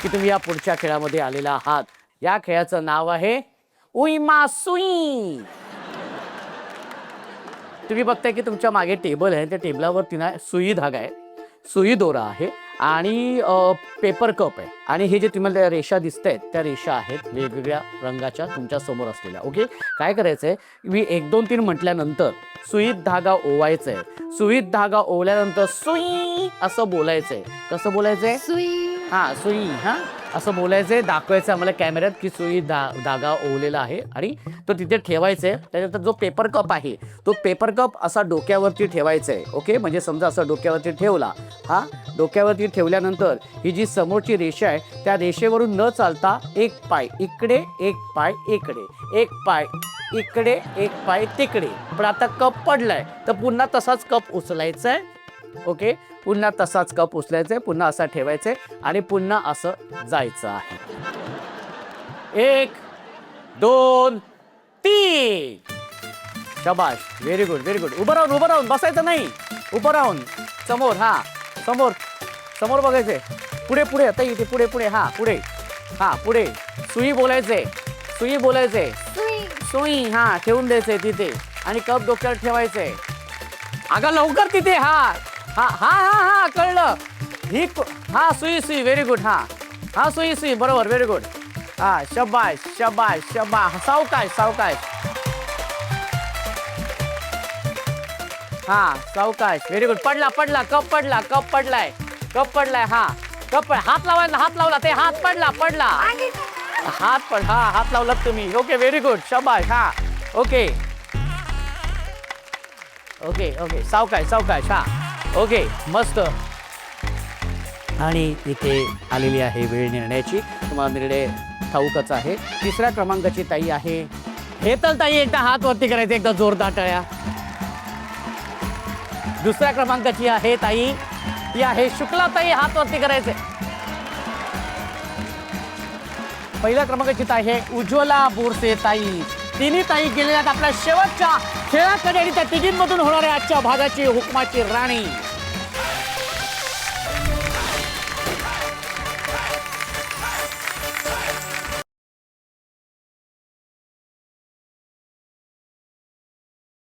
की तुम्ही या पुढच्या खेळामध्ये आलेला आहात. या खेळाचं नाव आहे उई सुई. तुम्ही बघताय की तुमच्या मागे टेबल आहे, त्या टेबलावरती ना सुई धागा आहे, सुई दोरा आहे आणि पेपर कप आहे. आणि हे जे तुम्हाला रेषा दिसत आहेत त्या रेषा आहेत वेगवेगळ्या रंगाच्या तुमच्या समोर असलेल्या. ओके, काय करायचंय, मी 1 2 3 म्हटल्यानंतर सुईत धागा ओवायचा आहे. सुईत धागा ओवल्यानंतर सुई असं बोलायचंय. कसं बोलायचंय? सुई. हा सुई, हा असं बोलायचंय, दाखवायचं आम्हाला कॅमेऱ्यात की सुई धागा ओवलेला आहे आणि तो तिथे ठेवायचा आहे. त्यानंतर जो पेपर कप आहे तो पेपर कप असा डोक्यावरती ठेवायचा आहे. ओके, म्हणजे समजा असं डोक्यावरती ठेवला, हा डोक्यावरती ठेवल्यानंतर ही जी समोरची रेषा आहे त्या रेषेवरून न चालता एक पाय इकडे, एक पाय इकडे, एक पाय इकडे, एक पाय तिकडे. पण आता कप पडलाय तर पुन्हा तसाच कप उचलायचा आहे. ओके, पुन्हा तसाच कप उचलायचा आहे, पुन्हा असा ठेवायचा आहे आणि पुन्हा असं जायचं आहे. 1 2 3. शाबाश, व्हेरी गुड व्हेरी गुड. उभं राहून बसायचं नाही, उभं राहून समोर, हा समोर समोर बघायचंय. पुढे पुढे आता इथे पुढे पुढे, हा पुढे, हा पुढे. सुई बोलायचे, सुई बोलायचे, सुई. सुई हा ठेवून द्यायचंय तिथे आणि कप डोक्यावर ठेवायचंय. अगं लवकर तिथे, हा हा हा हा हा कळलं. ही हा सुई सुई, व्हेरी गुड. हा हा सुई सुई, बरोबर, व्हेरी गुड. हा शबाश शबाश शबाश. सावकाश सावकाश, हा सावकाश, व्हेरी गुड. पडला पडला कप, पडला कप, पडलाय कप, पडलाय. हा कप, हात लावायला, हात लावला ते, हात पडला पडला, हात पड, हा हात लावला तुम्ही. ओके, व्हेरी गुड, शबाश. हा ओके ओके ओके, सावकाश सावकाश. हा ओके, मस्त. आणि इथे आलेली आहे वेळ निर्णयाची. तुम्हाला निर्णय ठाऊकच आहे. 3ऱ्या क्रमांकाची ताई आहे हेतल ताई. एकदा हात वरती करायचे, एकदा जोरदार टाळ्या. 2ऱ्या क्रमांकाची आहे ताई, ती आहे शुक्ला ताई. हात वरती करायचे. 1ल्या क्रमांकाची ताई आहे उज्ज्वला बोरसे ताई. तिन्ही ताई गेलेल्या आपल्या शेवटच्या खेळाकडे आणि त्या तिघींमधून होणाऱ्या आजच्या भागाची हुकमाची राणी.